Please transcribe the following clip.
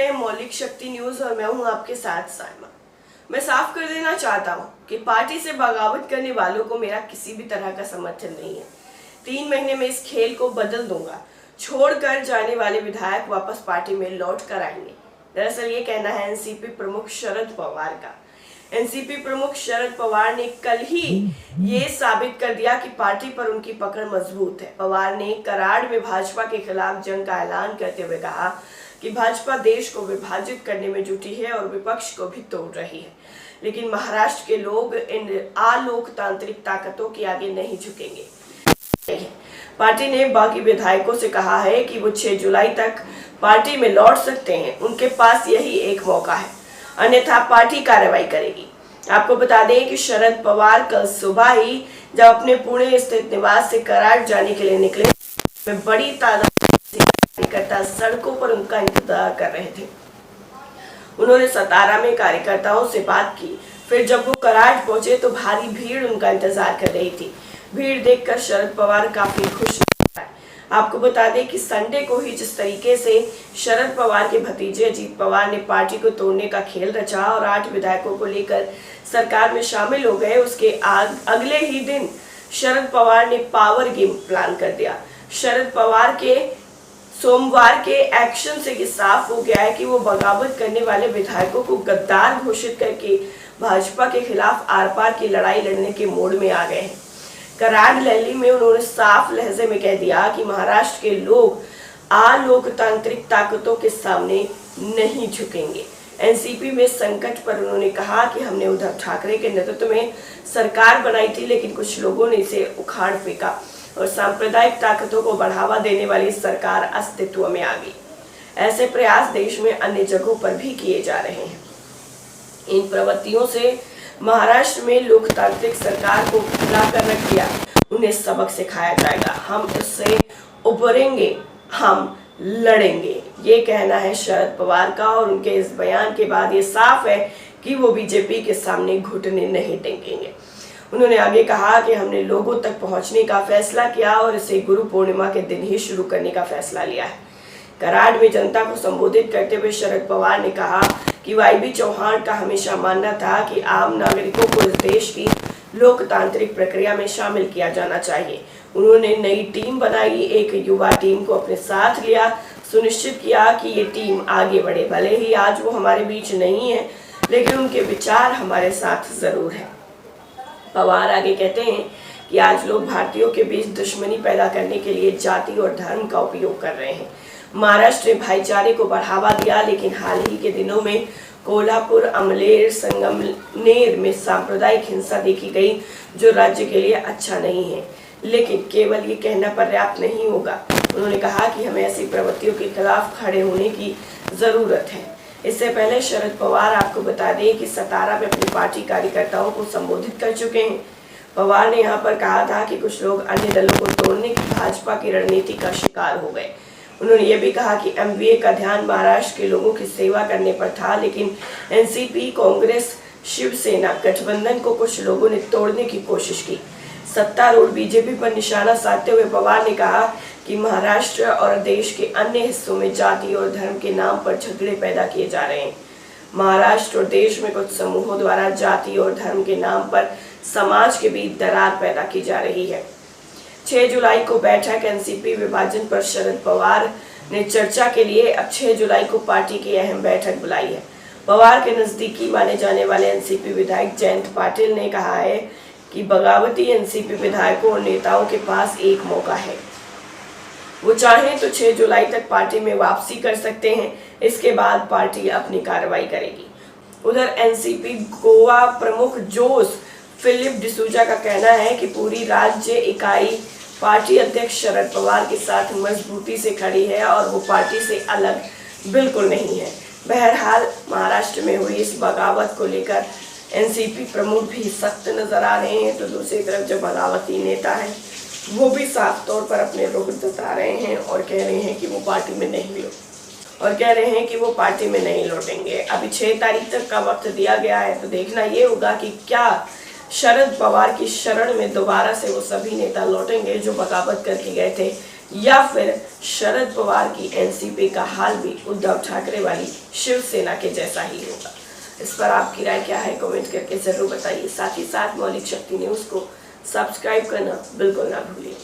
हैं मौलिक शक्ति न्यूज और मैं हूं आपके साथ साइमा। मैं साफ कर देना चाहता हूं कि पार्टी से बगावत करने वालों को मेरा किसी भी तरह का समर्थन नहीं है। 3 महीने में इस खेल को बदल दूंगा। छोड़कर जाने वाले विधायक वापस पार्टी में लौट कर आएंगे। दरअसल ये कहना है एनसीपी प्रमुख शरद पवार का। एनसीपी प्रमुख शरद पवार ने कल ही ये साबित कर दिया कि पार्टी पर उनकी पकड़ मजबूत है। पवार ने कराड़ में भाजपा के खिलाफ जंग का ऐलान करते हुए कहा कि भाजपा देश को विभाजित करने में जुटी है और विपक्ष को भी तोड़ रही है, लेकिन महाराष्ट्र के लोग इन अलोकतांत्रिक ताकतों के आगे नहीं झुकेंगे। पार्टी ने बाकी विधायकों से कहा है कि वो 6 जुलाई तक पार्टी में लौट सकते हैं। उनके पास यही एक मौका है, अन्यथा पार्टी कार्रवाई करेगी। आपको बता दें कि शरद पवार कल सुबह ही जब अपने पुणे स्थित निवास से कराड़ जाने के लिए निकले, में बड़ी तादाद कार्यकर्ता सड़कों पर उनका इंतजार कर रहे थे। उन्होंने सतारा में कार्यकर्ताओं से बात की। फिर जब वो कराड़ पहुंचे तो भारी भीड़ उनका इंतजार कर रही थी। भीड़ देखकर शरद पवार काफी खुश है। आपको बता दें कि संडे को ही जिस तरीके से शरद पवार के भतीजे अजीत पवार ने पार्टी को तोड़ने का खेल रचा और 8 विधायकों को लेकर सरकार में शामिल हो गए, उसके अगले ही दिन शरद पवार ने पावर गेम प्लान कर दिया। शरद पवार के सोमवार के एक्शन से ये साफ हो गया है कि वो बगावत करने वाले विधायकों को गद्दार घोषित करके भाजपा के खिलाफ आर पार की लड़ाई लड़ने के मोड में आ गए हैं। कराड़ रैली में उन्होंने साफ लहजे में कह दिया कि महाराष्ट्र के लोग अलोकतांत्रिक ताकतों के सामने नहीं झुकेंगे। एनसीपी में संकट पर उन्होंने कहा कि हमने उद्धव ठाकरे के नेतृत्व में सरकार बनाई थी, लेकिन कुछ लोगों ने इसे उखाड़ फेंका और सांप्रदायिक ताकतों को बढ़ावा देने वाली सरकार अस्तित्व में आ गई। ऐसे प्रयास देश में अन्य जगहों पर भी किए जा रहे हैं। इन प्रवृत्तियों से महाराष्ट्र में लोकतांत्रिक सरकार को खुला कर रख दिया। उन्हें सबक सिखाया जाएगा। हम इससे उभरेंगे, हम लड़ेंगे, ये कहना है शरद पवार का। और उनके इस बयान के बाद ये साफ है कि वो बीजेपी के सामने घुटने नहीं टेकेंगे। उन्होंने आगे कहा कि हमने लोगों तक पहुंचने का फैसला किया और इसे गुरु पूर्णिमा के दिन ही शुरू करने का फैसला लिया है। कराड़ में जनता को संबोधित करते हुए शरद पवार ने कहा कि वाईबी चौहान का हमेशा मानना था कि आम नागरिकों को इस देश की लोकतांत्रिक प्रक्रिया में शामिल किया जाना चाहिए। उन्होंने नई टीम बनाई, एक युवा टीम को अपने साथ लिया, सुनिश्चित किया कि ये टीम आगे बढ़े। भले ही आज वो हमारे बीच नहीं है, लेकिन उनके विचार हमारे साथ जरूर है। पवार आगे कहते हैं कि आज लोग भारतीयों के बीच दुश्मनी पैदा करने के लिए जाति और धर्म का उपयोग कर रहे हैं। महाराष्ट्र ने भाईचारे को बढ़ावा दिया, लेकिन हाल ही के दिनों में कोल्हापुर, अमलेर, संगमनेर में सांप्रदायिक हिंसा देखी गई, जो राज्य के लिए अच्छा नहीं है। लेकिन केवल ये कहना पर्याप्त नहीं होगा। उन्होंने कहा कि हमें ऐसी प्रवृत्तियों के खिलाफ खड़े होने की जरूरत है। इससे पहले शरद पवार आपको बता दें कि सतारा में अपनी पार्टी कार्यकर्ताओं को संबोधित कर चुके हैं। पवार ने यहाँ पर कहा था कि कुछ लोग अन्य दलों को तोड़ने की भाजपा की रणनीति का शिकार हो गए। उन्होंने ये भी कहा कि एमवीए का ध्यान महाराष्ट्र के लोगों की सेवा करने पर था, लेकिन एनसीपी, कांग्रेस, शिवसेना गठबंधन को कुछ लोगों ने तोड़ने की कोशिश की। सत्तारूढ़ बीजेपी पर निशाना साधते हुए पवार ने कहा कि महाराष्ट्र और देश के अन्य हिस्सों में जाति और धर्म के नाम पर झगड़े पैदा किए जा रहे हैं। महाराष्ट्र और देश में कुछ समूहों द्वारा जाति और धर्म के नाम पर समाज के बीच दरार पैदा की जा रही है। 6 जुलाई को बैठक एनसीपी विभाजन पर शरद पवार ने चर्चा के लिए अब 6 जुलाई को पार्टी की अहम बैठक बुलाई है। पवार के नजदीकी माने जाने वाले एनसीपी विधायक जयंत पाटिल ने कहा है कि बगावती एनसीपी विधायकों और नेताओं के पास एक मौका है। वो चाहें तो 6 जुलाई तक पार्टी में वापसी कर सकते हैं। इसके बाद पार्टी अपनी कार्रवाई करेगी। उधर एनसीपी गोवा प्रमुख जोस फिलिप डिसूजा का कहना है कि पूरी राज्य इकाई पार्टी अध्यक्ष शरद पवार के साथ मजबूती से खड़ी है और वो पार्टी से अलग बिल्कुल नहीं है। बहरहाल महाराष्ट्र में हुई इस बगावत को लेकर एनसीपी प्रमुख भी सख्त नजर आ रहे हैं, तो दूसरी तरफ जो बगावती नेता है वो भी साफ तौर पर अपने रुख जता रहे हैं और कह रहे हैं कि वो पार्टी में नहीं लौटेंगे। अभी 6 तारीख तक का वक्त दिया गया है, तो देखना ये होगा कि क्या शरद पवार की शरण में दोबारा से वो सभी नेता लौटेंगे जो बगावत करके गए थे या फिर शरद पवार की एनसीपी का हाल भी उद्धव ठाकरे वाली शिवसेना के जैसा ही होगा? इस पर आपकी राय क्या है, कमेंट करके जरूर बताइए। साथ ही साथ मौलिक शक्ति न्यूज को सब्सक्राइब करना बिल्कुल ना भूलिए।